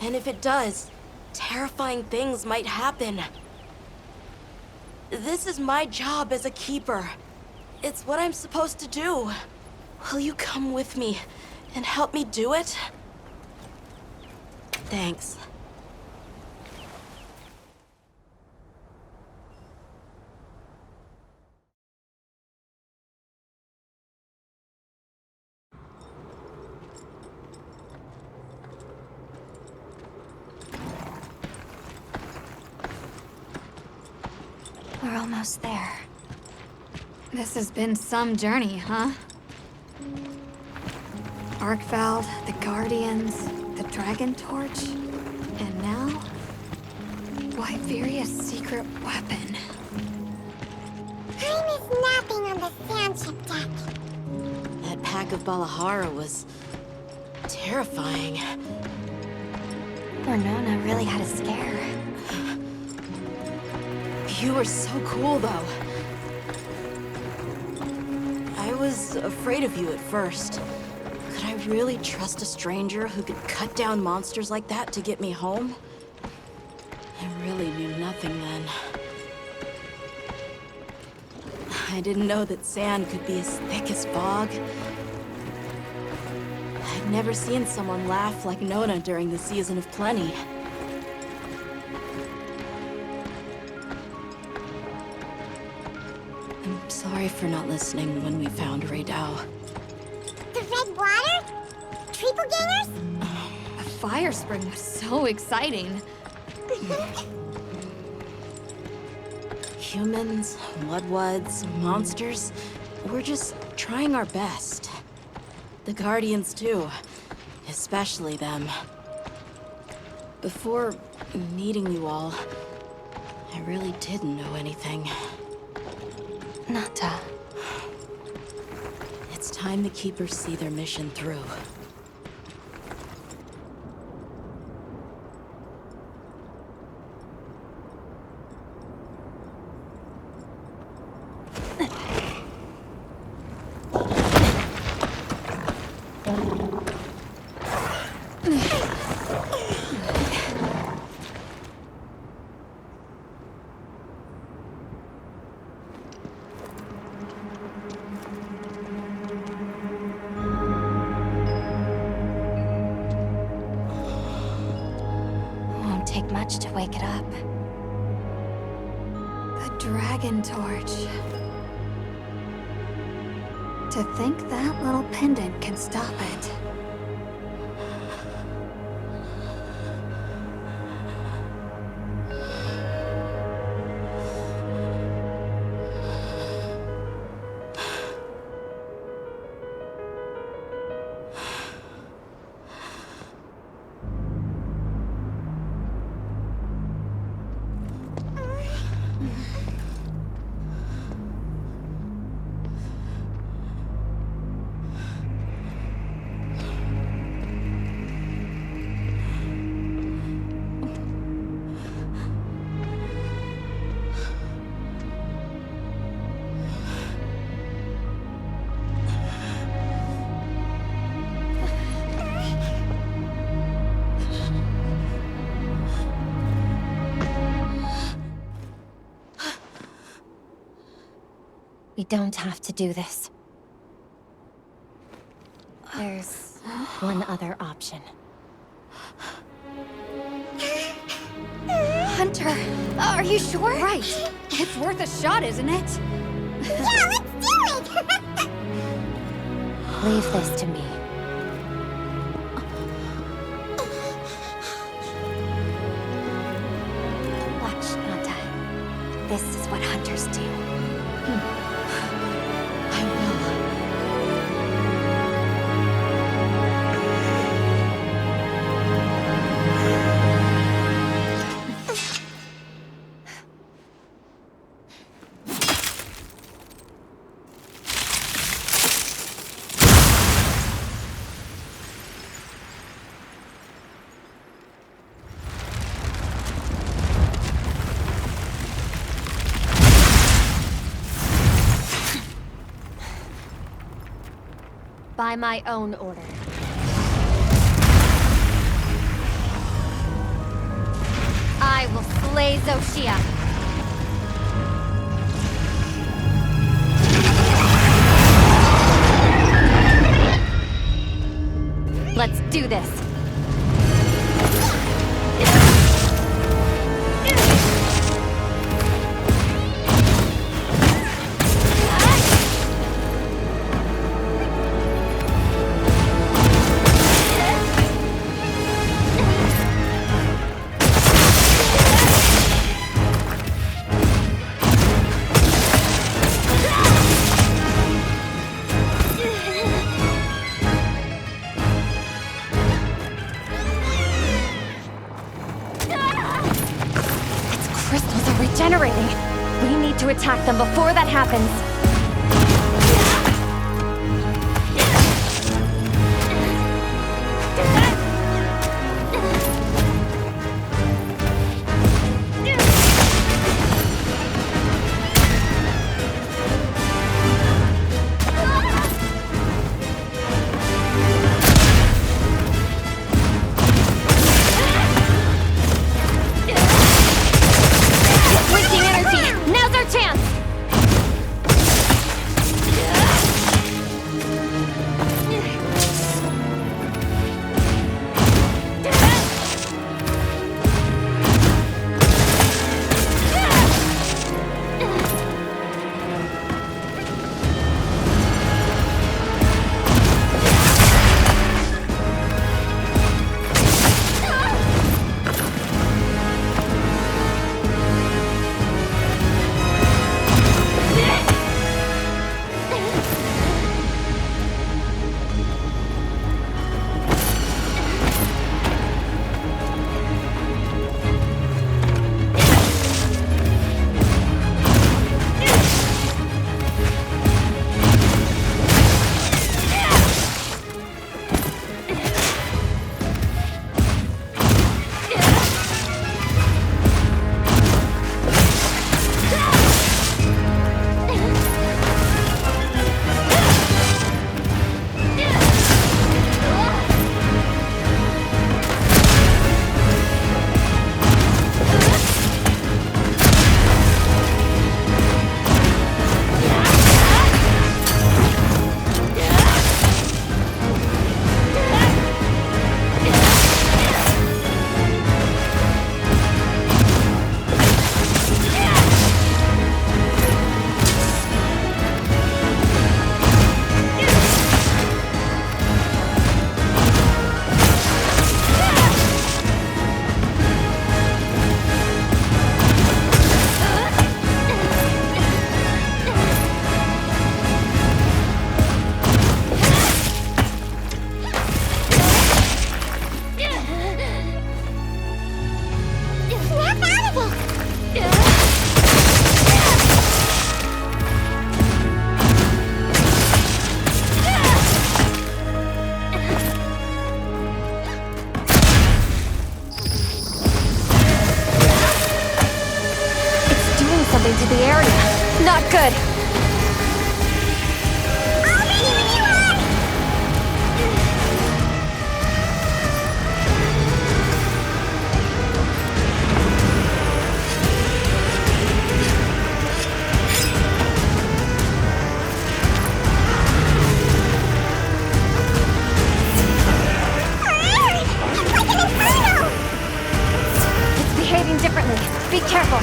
And if it does, terrifying things might happen. This is my job as a keeper. It's what I'm supposed to do. Will you come with me and help me do it? Thanks. We're almost there. This has been some journey, huh? Arkveld, the Guardians, the Dragon Torch, and now... Wyveria's secret weapon. I miss napping on the sandship deck. That pack of Balahara was... terrifying. Or Nona really had a scare. You were so cool, though. I was afraid of you at first. Could I really trust a stranger who could cut down monsters like that to get me home? I really knew nothing then. I didn't know that sand could be as thick as fog. I'd never seen someone laugh like Nona during the season of plenty. I'm sorry for not listening when we found Raydao. The red water? Triple gangers? The fire spring was so exciting. Humans, Mudwoods, monsters, we're just trying our best. The Guardians too, especially them. Before meeting you all, I really didn't know anything. Nata. It's time the Keepers see their mission through. Take much to wake it up. The Dragon Torch. To think that little pendant can stop it. We don't have to do this. There's one other option. Hunter, are you sure? Right. It's worth a shot, isn't it? Yeah, let's do it! Leave this to me. Watch, Nata. This is what hunters do. I will. By my own order. Zoshia. Let's do this. Crystals are regenerating. We need to attack them before that happens. Wasting energy! Now's our chance! To the area. Not good. It's behaving differently. Be careful.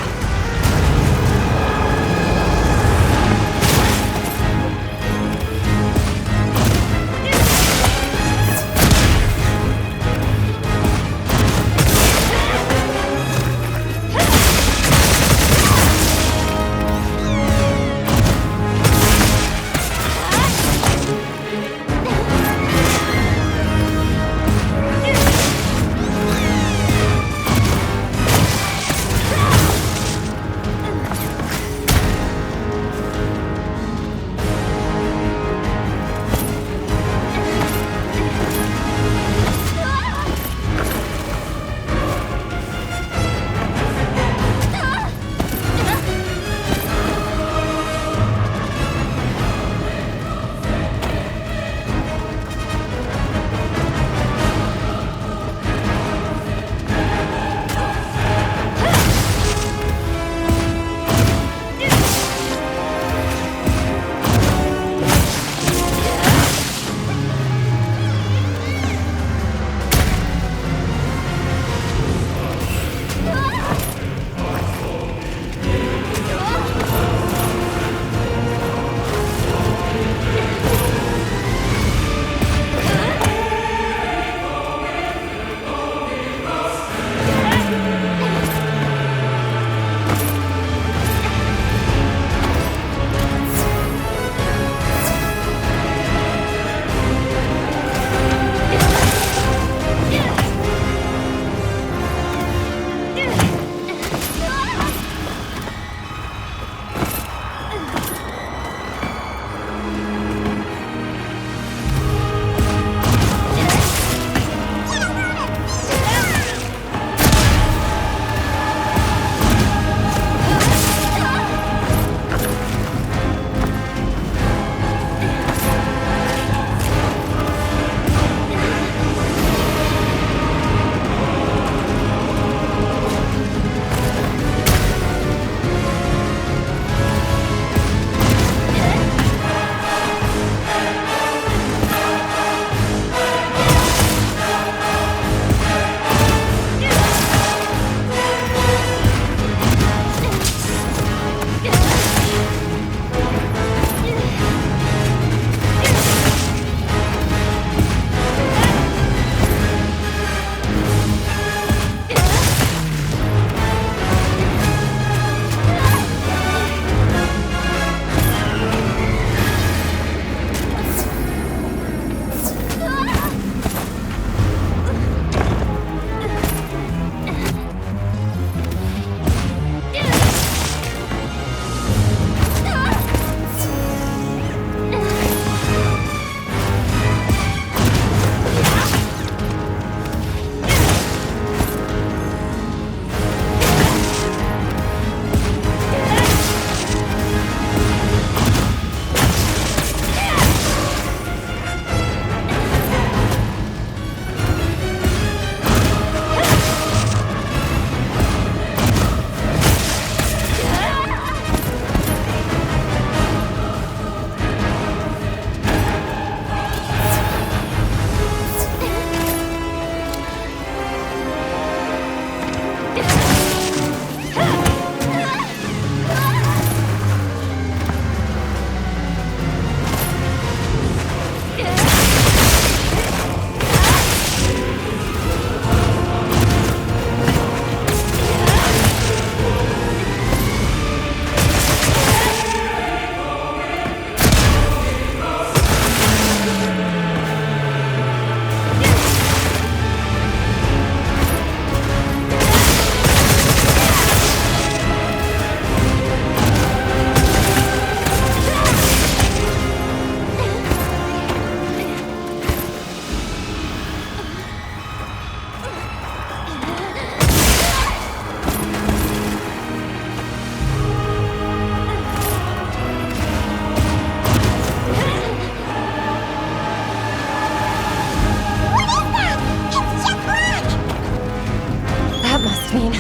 must mean.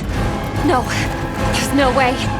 No, there's no way.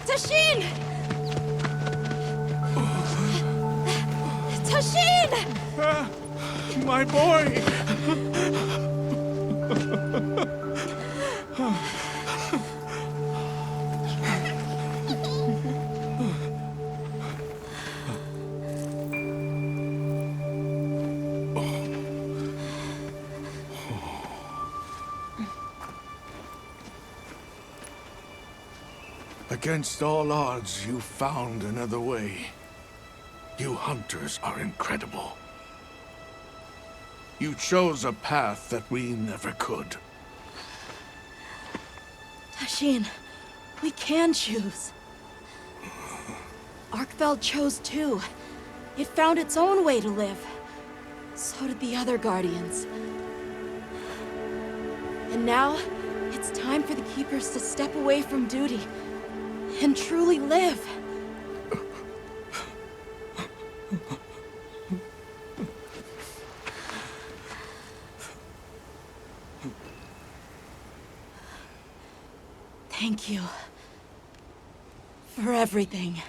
Tashin! Tashin! My boy! Against all odds, you found another way. You hunters are incredible. You chose a path that we never could. Tashin, we can choose. Arkfeld chose too. It found its own way to live. So did the other Guardians. And now, it's time for the Keepers to step away from duty and truly live. Thank you for everything.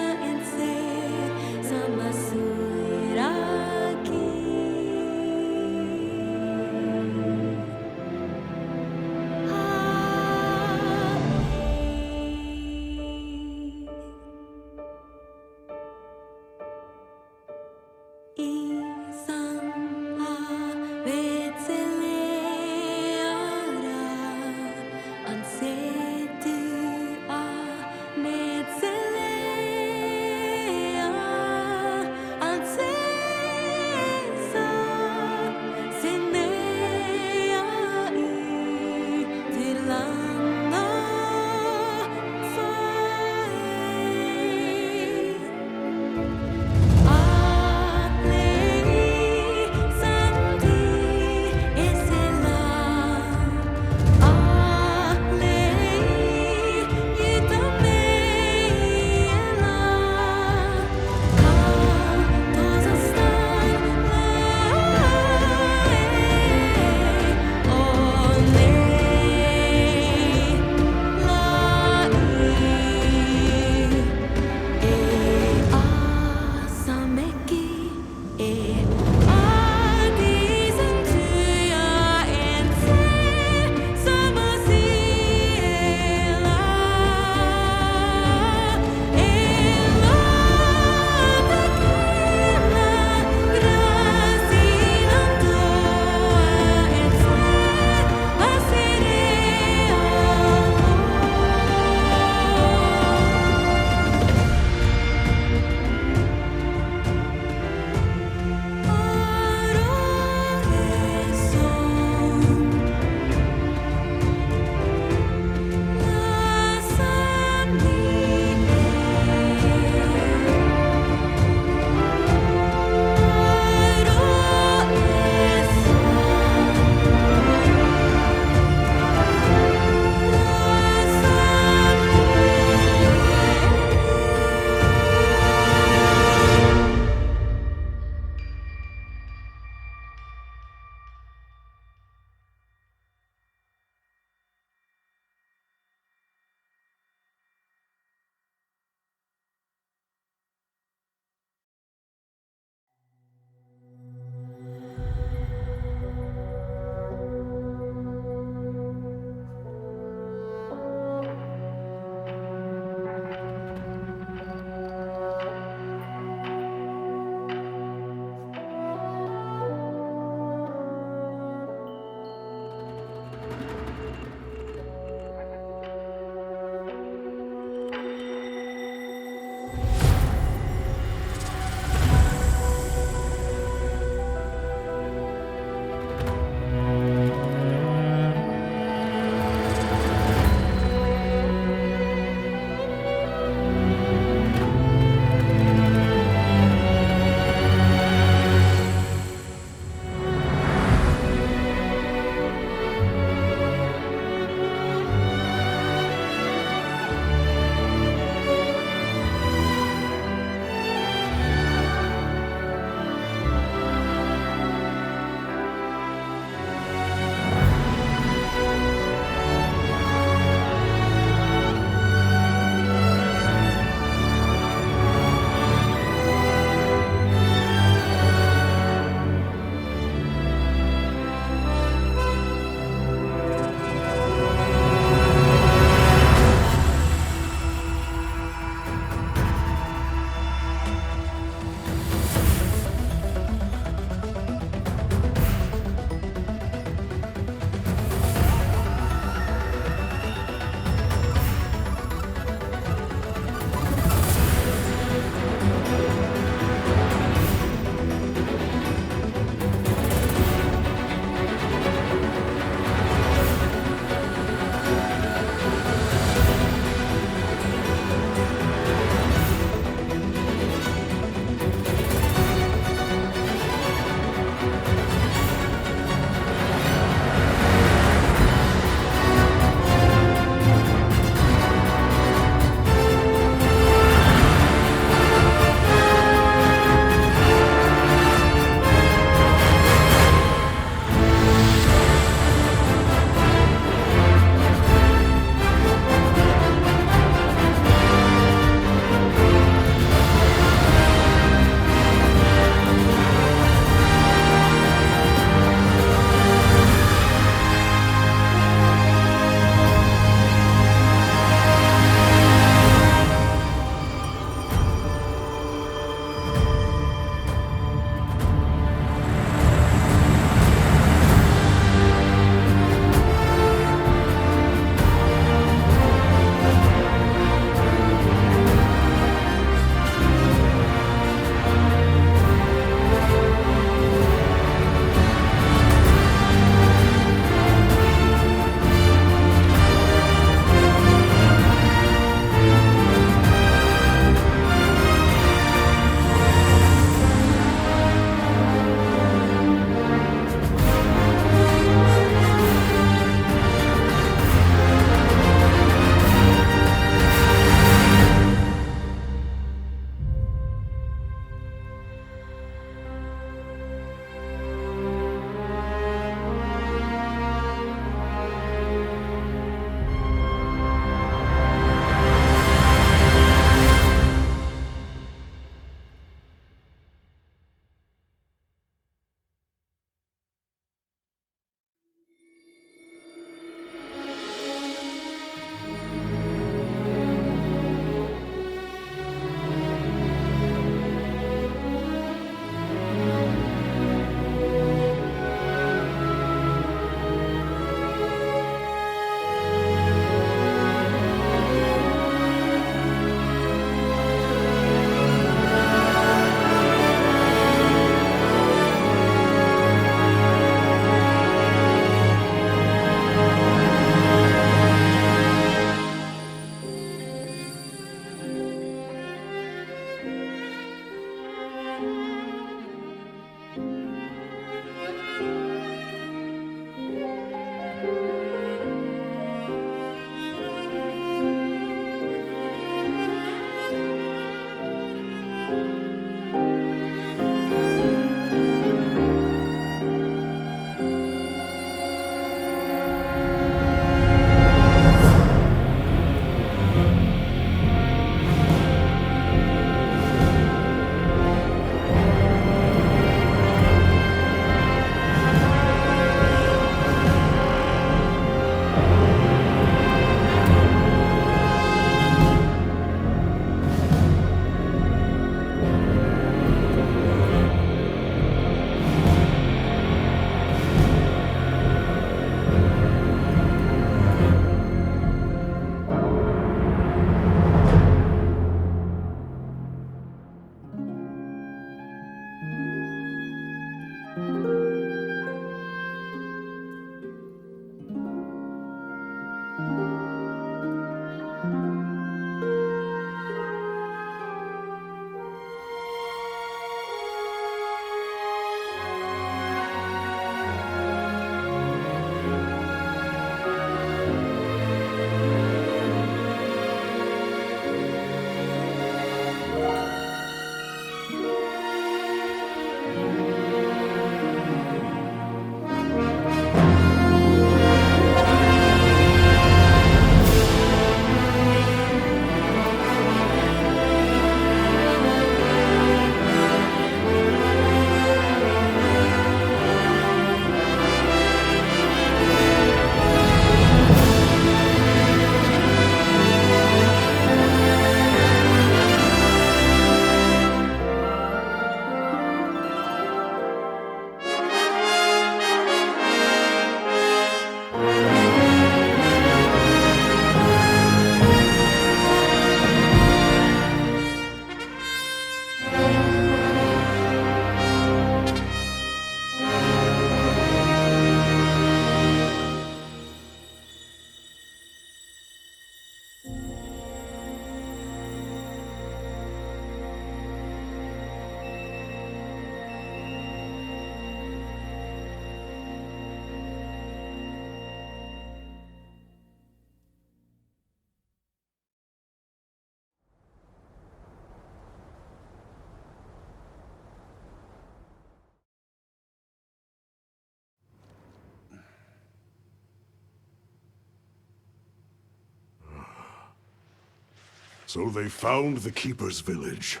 So they found the Keeper's village.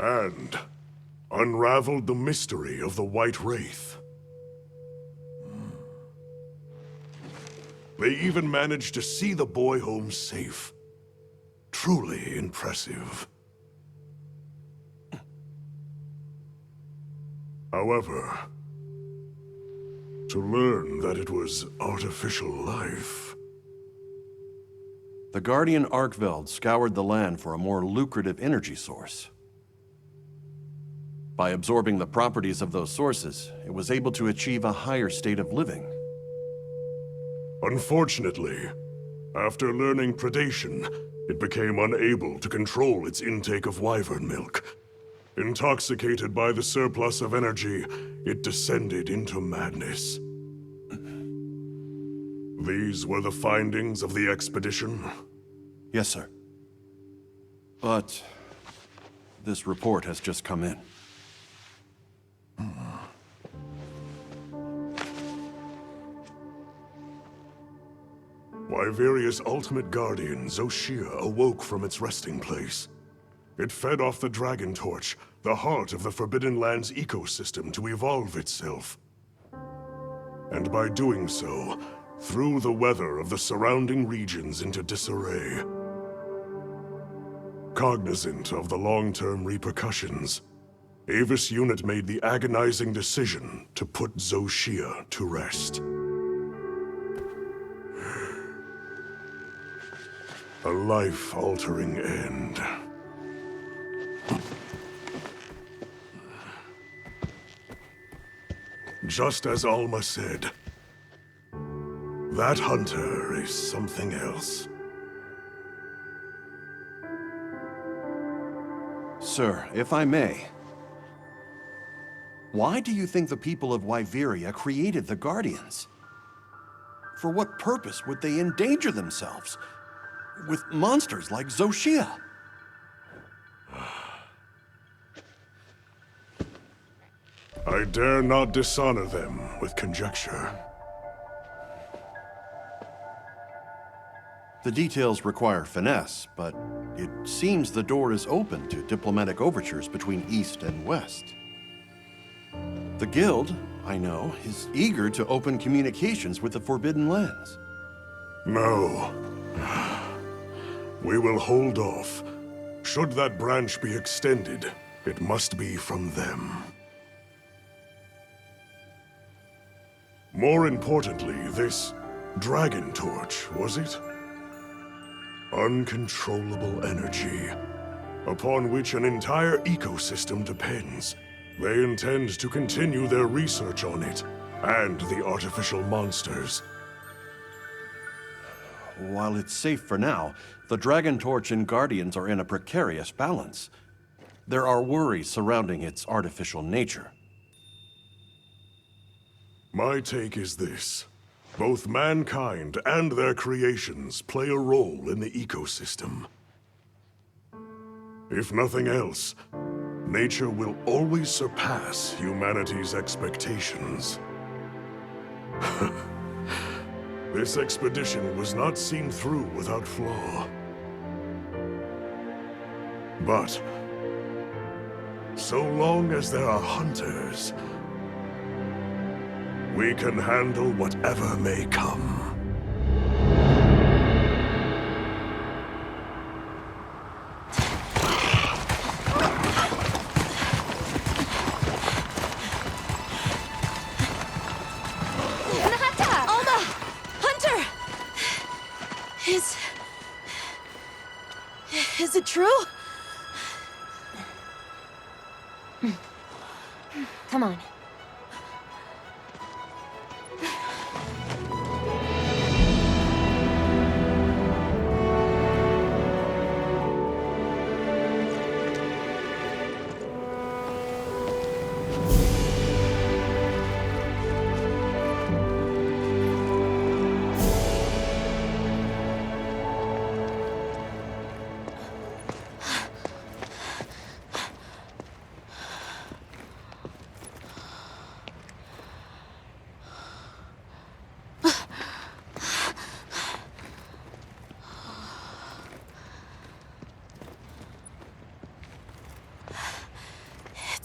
And unraveled the mystery of the White Wraith. They even managed to see the boy home safe. Truly impressive. However, to learn that it was artificial life... The Guardian Arkveld scoured the land for a more lucrative energy source. By absorbing the properties of those sources, it was able to achieve a higher state of living. Unfortunately, after learning predation, it became unable to control its intake of wyvern milk. Intoxicated by the surplus of energy, it descended into madness. These were the findings of the expedition? Yes, sir. But this report has just come in. Wyveria's ultimate guardian, Zoshia, awoke from its resting place. It fed off the Dragon Torch, the heart of the Forbidden Lands ecosystem, to evolve itself. And by doing so, threw the weather of the surrounding regions into disarray. Cognizant of the long-term repercussions, Avis Unit made the agonizing decision to put Zoshia to rest. A life-altering end. Just as Alma said, that hunter is something else. Sir, if I may, why do you think the people of Wyveria created the Guardians? For what purpose would they endanger themselves with monsters like Zoshia? I dare not dishonor them with conjecture. The details require finesse, but it seems the door is open to diplomatic overtures between East and West. The Guild, I know, is eager to open communications with the Forbidden Lands. No. We will hold off. Should that branch be extended, it must be from them. More importantly, this Dragon Torch, was it? Uncontrollable energy, upon which an entire ecosystem depends. They intend to continue their research on it, and the artificial monsters. While it's safe for now, the Dragon Torch and Guardians are in a precarious balance. There are worries surrounding its artificial nature. My take is this. Both mankind and their creations play a role in the ecosystem. If nothing else, nature will always surpass humanity's expectations. This expedition was not seen through without flaw. But, so long as there are hunters, we can handle whatever may come. Alma! Hunter! Is it true? Come on.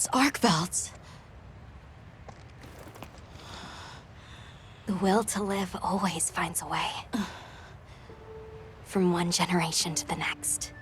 It's arc belts. The will to live always finds a way. From one generation to the next.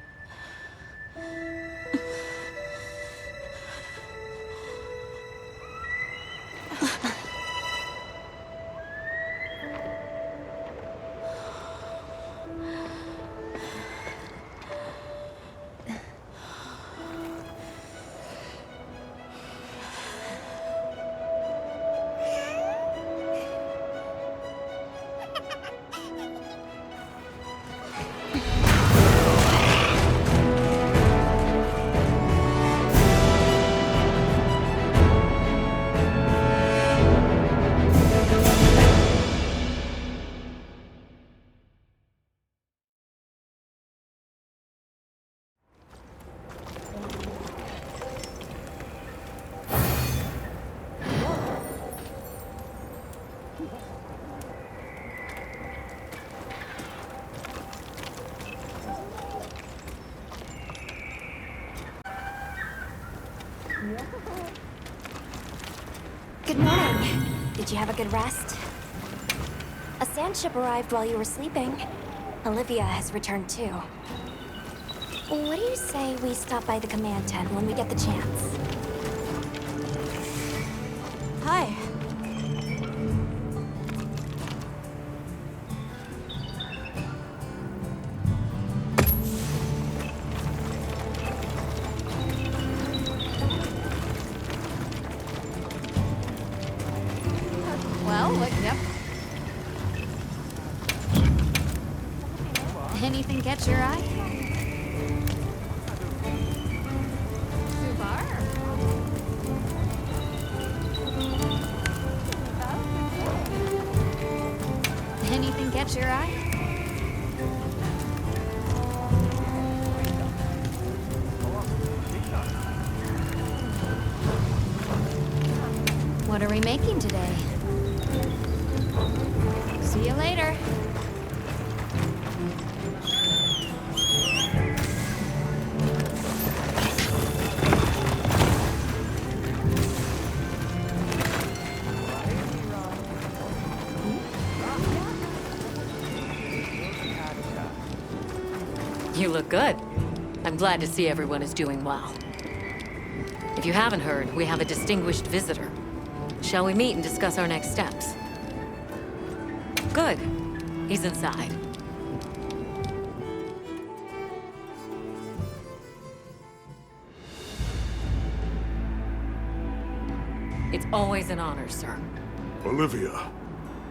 Good morning. Did you have a good rest? A sand ship arrived while you were sleeping. Olivia has returned too. What do you say we stop by the command tent when we get the chance? Hi. Well, wake up. Anything catch your eye? Subar? Anything catch your eye? What are we making today? See you later. You look good. I'm glad to see everyone is doing well. If you haven't heard, we have a distinguished visitor. Shall we meet and discuss our next steps? Good. He's inside. It's always an honor, sir. Olivia,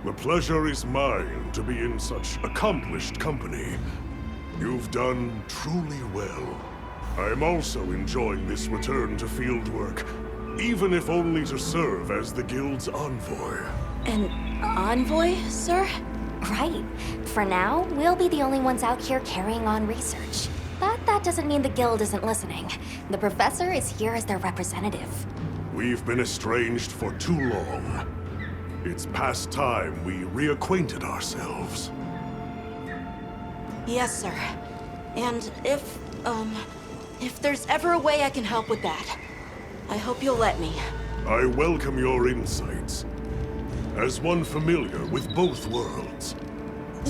the pleasure is mine to be in such accomplished company. You've done truly well. I am also enjoying this return to field work, even if only to serve as the Guild's envoy. An envoy, sir? Right. For now, we'll be the only ones out here carrying on research. But that doesn't mean the Guild isn't listening. The Professor is here as their representative. We've been estranged for too long. It's past time we reacquainted ourselves. Yes, sir. And if there's ever a way I can help with that, I hope you'll let me. I welcome your insights. As one familiar with both worlds.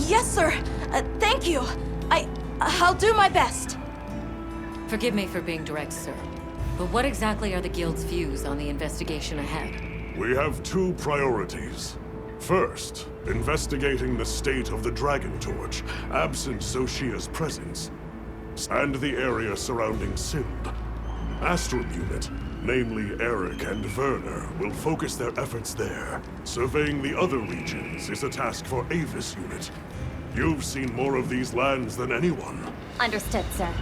Yes, sir. Thank you. I'll do my best. Forgive me for being direct, sir. But what exactly are the Guild's views on the investigation ahead? We have two priorities. First, investigating the state of the Dragon Torch, absent Zoshia's presence, and the area surrounding Sind. Astral Unit, namely Eric and Werner, will focus their efforts there. Surveying the other regions is a task for Avis Unit. You've seen more of these lands than anyone. Understood, sir.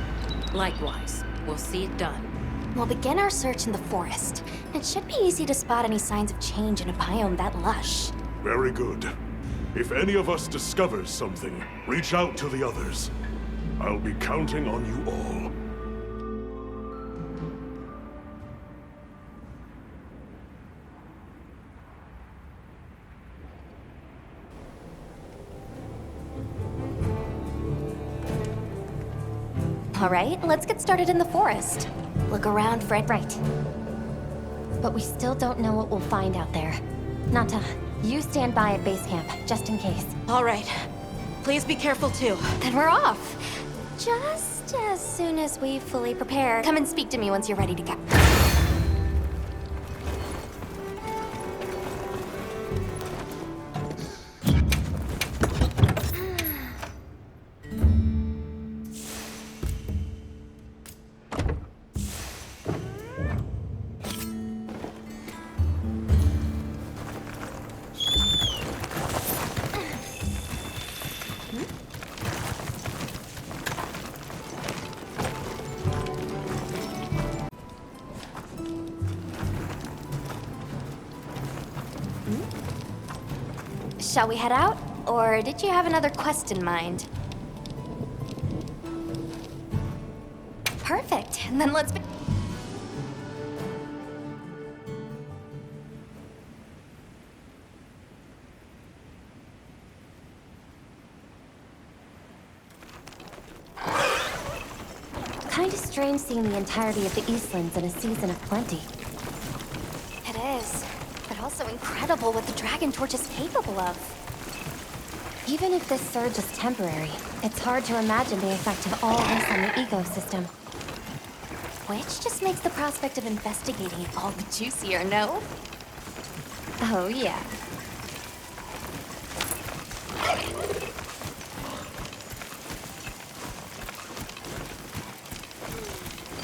Likewise. We'll see it done. We'll begin our search in the forest. It should be easy to spot any signs of change in a biome that lush. Very good. If any of us discovers something, reach out to the others. I'll be counting on you all. All right, let's get started in the forest. Look around, Fred. Right. But we still don't know what we'll find out there. Nata, you stand by at base camp, just in case. All right. Please be careful too. Then we're off. Just as soon as we fully prepare, come and speak to me once you're ready to go. Shall we head out? Or did you have another quest in mind? Perfect. Then let's be... Kinda strange seeing the entirety of the Eastlands in a season of plenty. It is. But also incredible what the Dragon Torch is capable of. Even if this surge is temporary, it's hard to imagine the effect of all this on the ecosystem. Which just makes the prospect of investigating it all the juicier, no? Oh, yeah.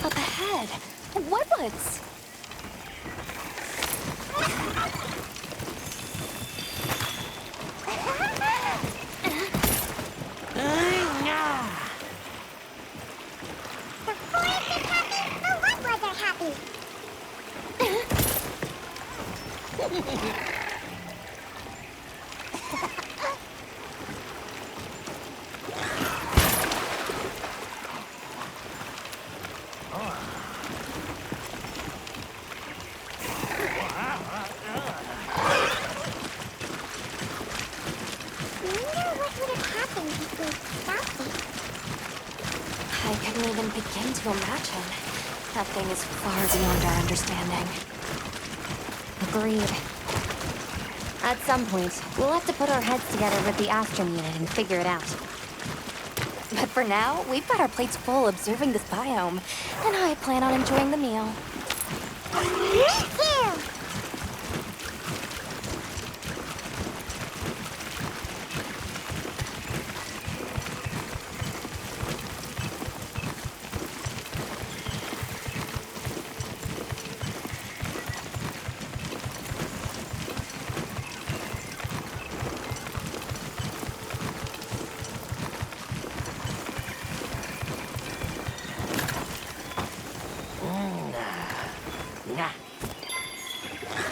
Up ahead, Woodwoods! I couldn't even begin to imagine. That thing is far beyond our understanding. Agreed. At some point, we'll have to put our heads together with the Astrum unit and figure it out. But for now, we've got our plates full observing this biome, and I plan on enjoying the meal. Me too!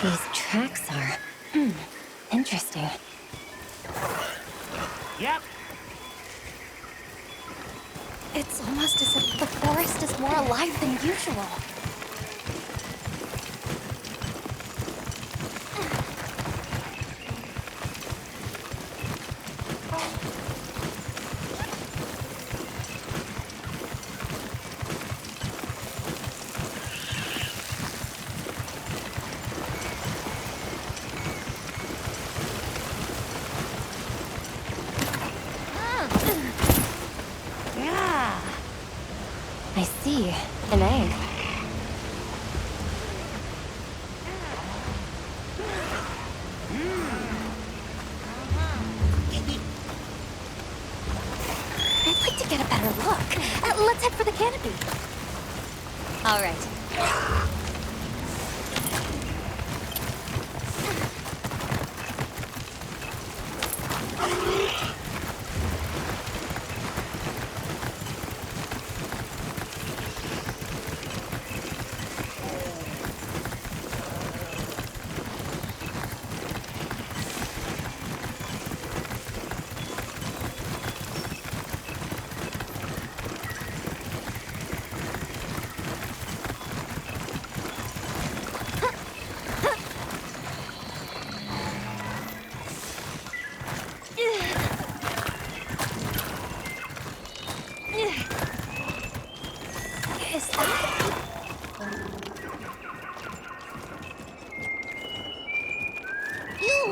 These tracks are... interesting. Yep. It's almost as if the forest is more alive than usual. I see. An egg. I'd like to get a better look. Let's head for the canopy. All right.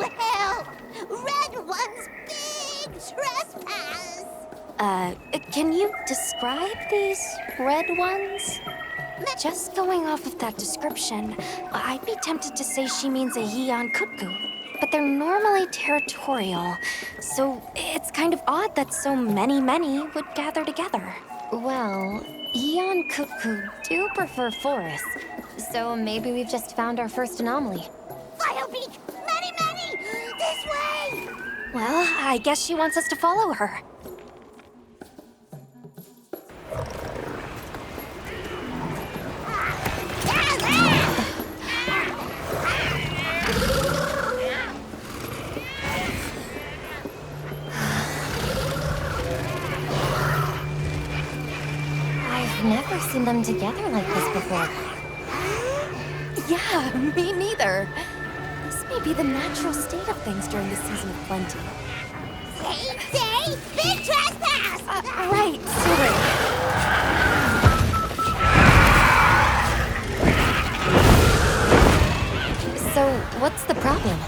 help! Red One's big trespass! Can you describe these red ones? Just going off of that description, I'd be tempted to say she means a Yeon Kutku. But they're normally territorial, so it's kind of odd that so many would gather together. Well, Yeon Kutku do prefer forests, so maybe we've just found our first anomaly. Firebeak! Many! This way! Well, I guess she wants us to follow her. I've never seen them together like this before. Yeah, me neither. This may be the natural state of things during the season of plenty. Say, big trespass! Right, sorry. So, what's the problem?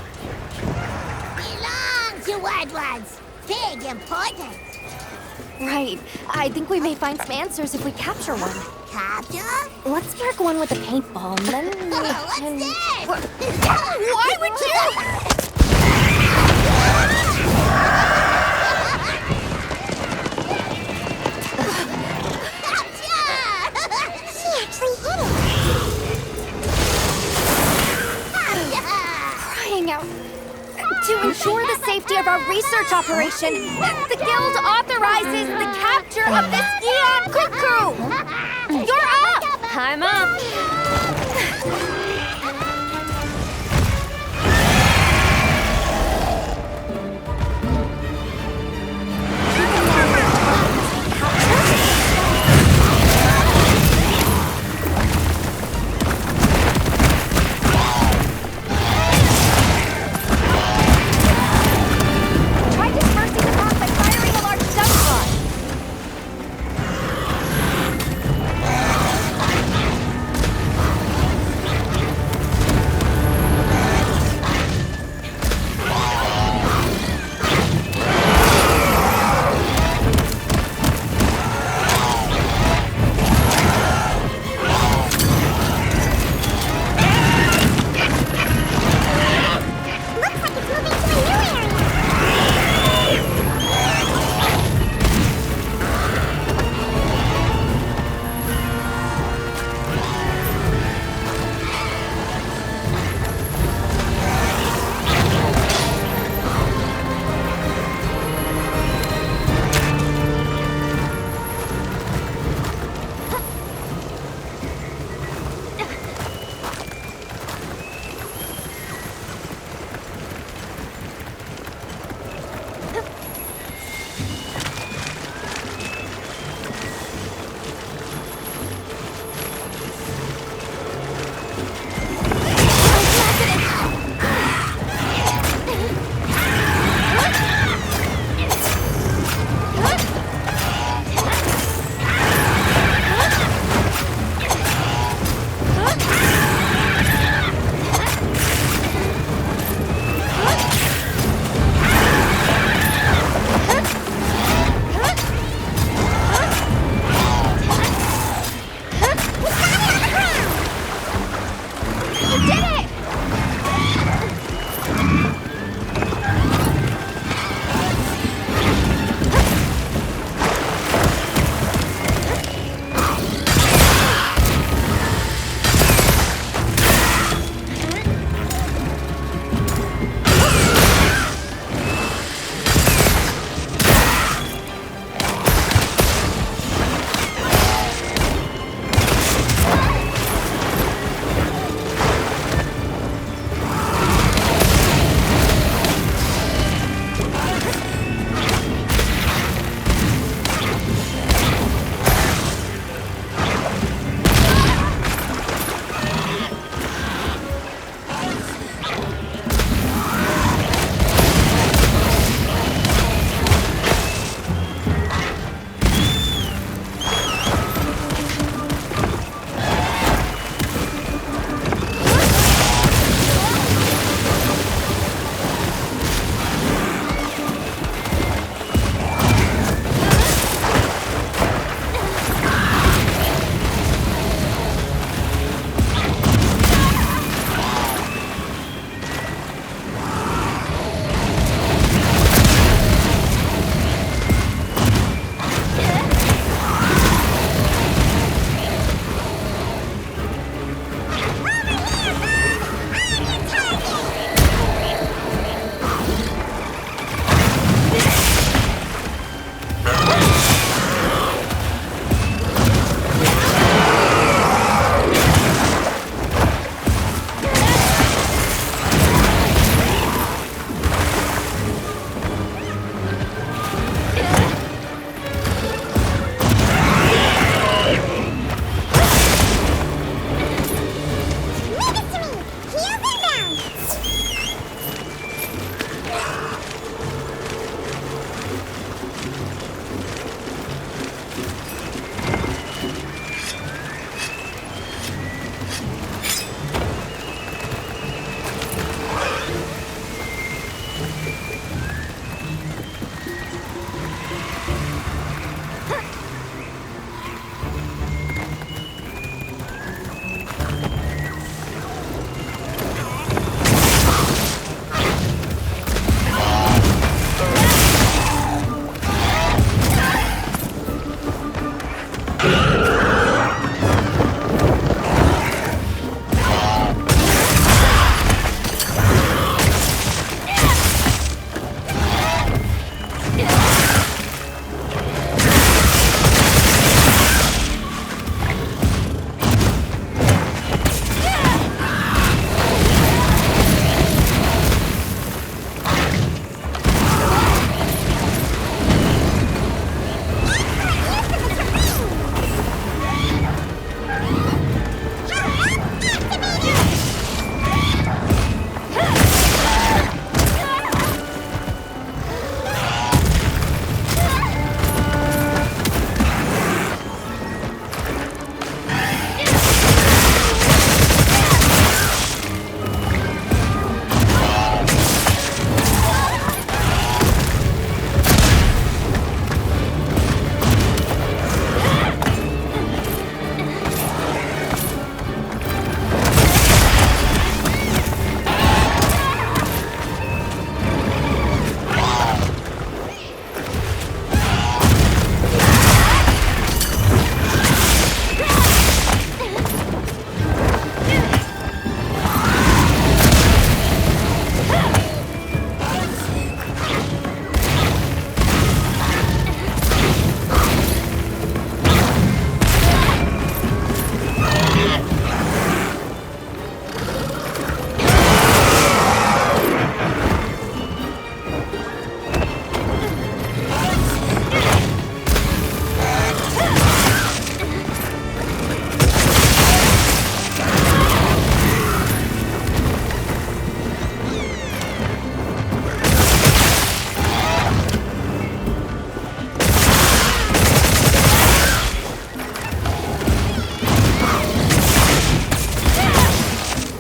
Belong to Red Ones! Big important! Right, I think we may find some answers if we capture one. Capture? Let's mark one with a paintball, and then we What's can... this? Why would you? She actually hit it! Crying out. To ensure the safety of our research operation, the Guild authorizes the capture of this Yeon Cuckoo! You're up! I'm up. Try dispersing the rock by firing a large stun pod. Looks like it's moving to a new area!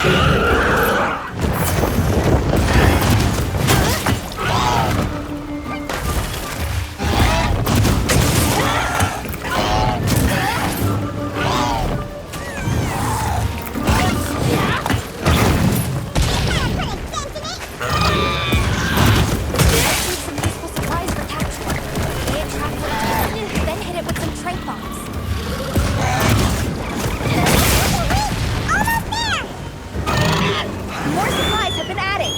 Some useful supplies for capture. They attract what then hit it with some trade bombs. Almost there! More supplies have been added.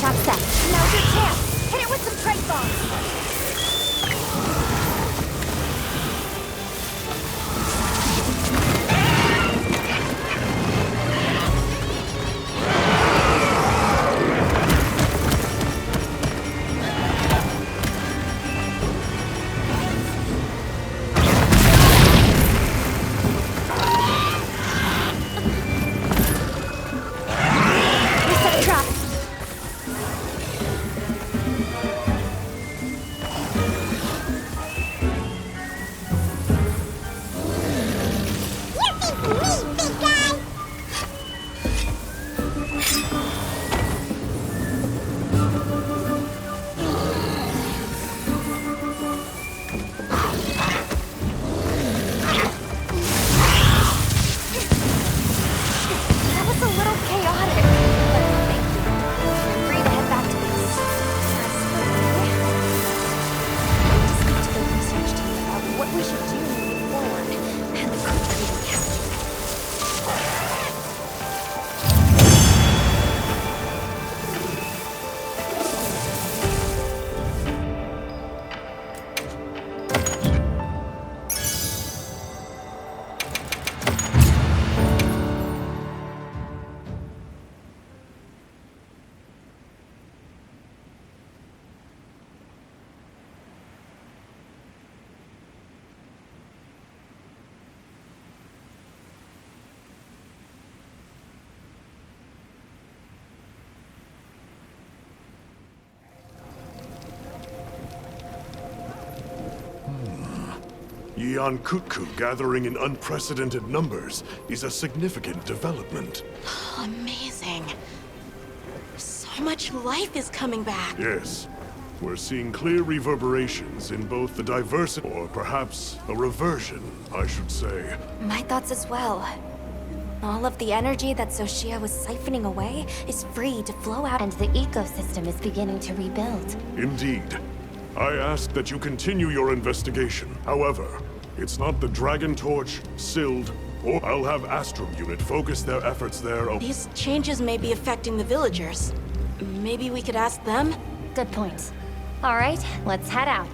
Trap set. Now's your chance. Hit it with some trade bombs. We set a trap. You beat me, big guy! That was a little chaotic, but thank you. You're free to head back to base. As for me, I need to speak to the research team about what we should do moving forward, and the creature we were captured. Yian Kutku gathering in unprecedented numbers is a significant development. Amazing. So much life is coming back. Yes, we're seeing clear reverberations in both the diversity, or perhaps a reversion, I should say. My thoughts as well. All of the energy that Xochitl was siphoning away is free to flow out, and the ecosystem is beginning to rebuild. Indeed. I ask that you continue your investigation. However, it's not the Dragon Torch, Sild, or I'll have Astrum Unit focus their efforts there. These changes may be affecting the villagers. Maybe we could ask them? Good point. All right, let's head out.